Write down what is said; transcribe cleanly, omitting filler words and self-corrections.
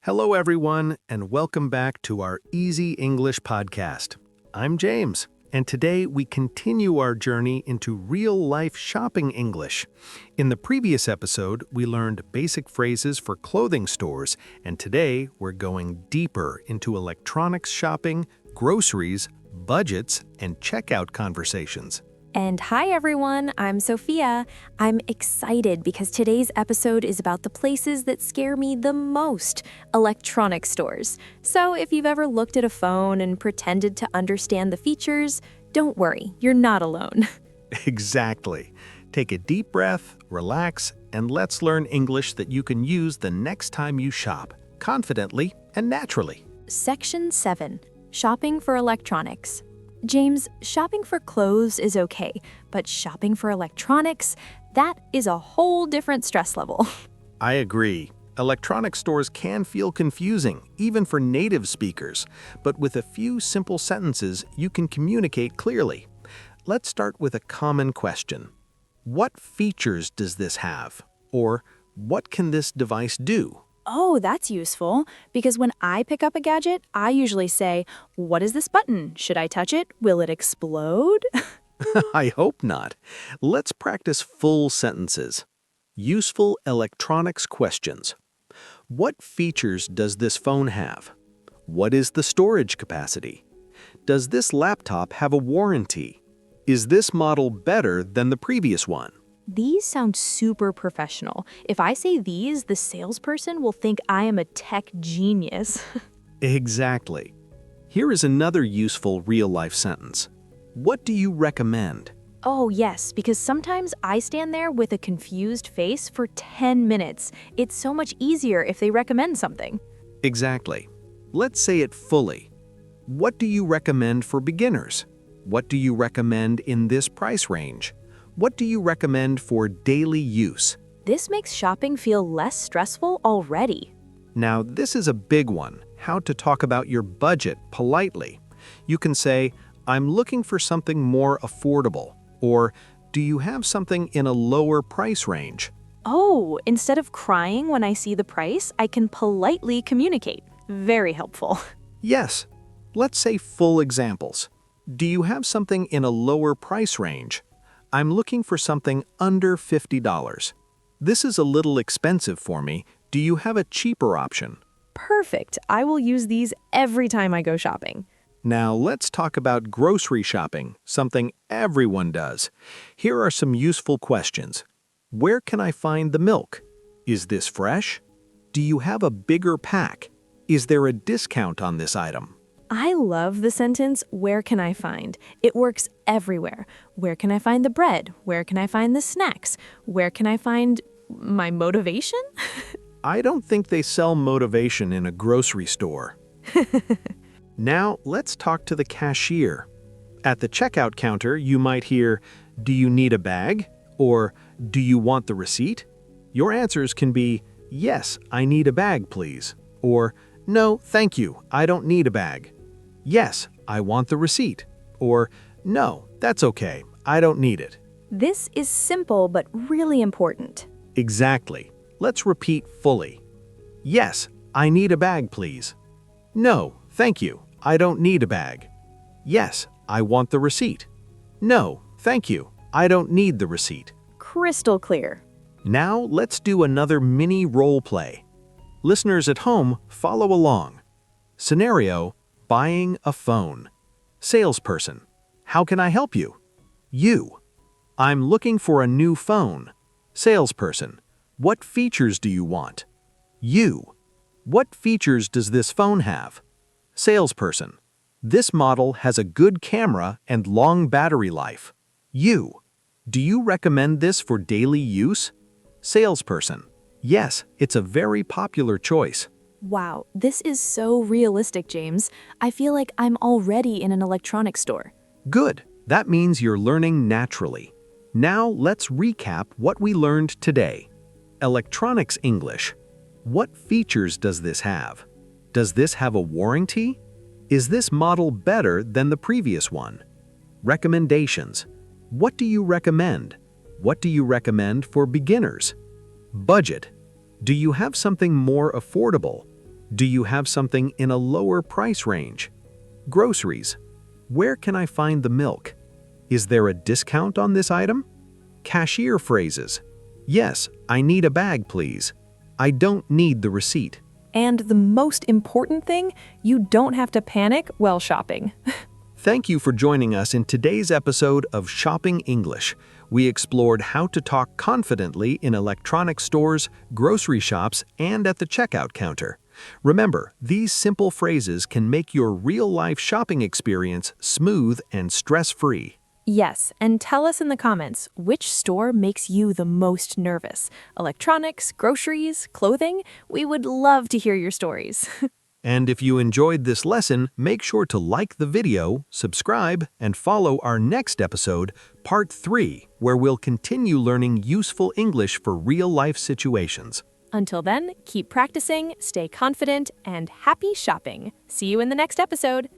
Hello, everyone, and welcome back to our Easy English podcast. I'm James, and today we continue our journey into real-life shopping English. In the previous episode, we learned basic phrases for clothing stores, and today we're going deeper into electronics shopping, groceries, budgets, and checkout conversations. And hi everyone, I'm Sophia. I'm excited because today's episode is about the places that scare me the most, electronic stores. So if you've ever looked at a phone and pretended to understand the features, don't worry, you're not alone. Exactly. Take a deep breath, relax, and let's learn English that you can use the next time you shop, confidently and naturally. Section 7, Shopping for Electronics. James, shopping for clothes is okay, but shopping for electronics, that is a whole different stress level. I agree. Electronic stores can feel confusing, even for native speakers, but with a few simple sentences, you can communicate clearly. Let's start with a common question. What features does this have? Or, what can this device do? Oh, that's useful, because when I pick up a gadget, I usually say, what is this button? Should I touch it? Will it explode? I hope not. Let's practice full sentences. Useful electronics questions. What features does this phone have? What is the storage capacity? Does this laptop have a warranty? Is this model better than the previous one? These sound super professional. If I say these, the salesperson will think I am a tech genius. Exactly. Here is another useful real-life sentence. What do you recommend? Oh, yes, because sometimes I stand there with a confused face for 10 minutes. It's so much easier if they recommend something. Exactly. Let's say it fully. What do you recommend for beginners? What do you recommend in this price range? What do you recommend for daily use? This makes shopping feel less stressful already. Now, this is a big one, how to talk about your budget politely. You can say, I'm looking for something more affordable, or do you have something in a lower price range? Oh, instead of crying when I see the price, I can politely communicate. Very helpful. Yes. Let's say full examples. Do you have something in a lower price range? I'm looking for something under $50. This is a little expensive for me. Do you have a cheaper option? Perfect. I will use these every time I go shopping. Now let's talk about grocery shopping, something everyone does. Here are some useful questions. Where can I find the milk? Is this fresh? Do you have a bigger pack? Is there a discount on this item? I love the sentence, where can I find? It works everywhere. Where can I find the bread? Where can I find the snacks? Where can I find my motivation? I don't think they sell motivation in a grocery store. Now, let's talk to the cashier. At the checkout counter, you might hear, do you need a bag? Or, do you want the receipt? Your answers can be, yes, I need a bag, please. Or, no, thank you, I don't need a bag. Yes, I want the receipt. Or, no, that's okay, I don't need it. This is simple but really important. Exactly. Let's repeat fully. Yes, I need a bag, please. No, thank you, I don't need a bag. Yes, I want the receipt. No, thank you, I don't need the receipt. Crystal clear. Now let's do another mini role play. Listeners at home, follow along. Scenario: buying a phone. Salesperson: how can I help you? You: I'm looking for a new phone. Salesperson: what features do you want? You: what features does this phone have? Salesperson: this model has a good camera and long battery life. You: do you recommend this for daily use? Salesperson: yes, it's a very popular choice. Wow, this is so realistic, James. I feel like I'm already in an electronics store. Good. That means you're learning naturally. Now let's recap what we learned today. Electronics English. What features does this have? Does this have a warranty? Is this model better than the previous one? Recommendations. What do you recommend? What do you recommend for beginners? Budget. Do you have something more affordable? Do you have something in a lower price range? Groceries. Where can I find the milk? Is there a discount on this item? Cashier phrases. Yes, I need a bag, please. I don't need the receipt. And the most important thing, you don't have to panic while shopping. Thank you for joining us in today's episode of Shopping English. We explored how to talk confidently in electronic stores, grocery shops, and at the checkout counter. Remember, these simple phrases can make your real-life shopping experience smooth and stress-free. Yes, and tell us in the comments, which store makes you the most nervous? Electronics, groceries, clothing? We would love to hear your stories. And if you enjoyed this lesson, make sure to like the video, subscribe, and follow our next episode, Part 3, where we'll continue learning useful English for real-life situations. Until then, keep practicing, stay confident, and happy shopping. See you in the next episode.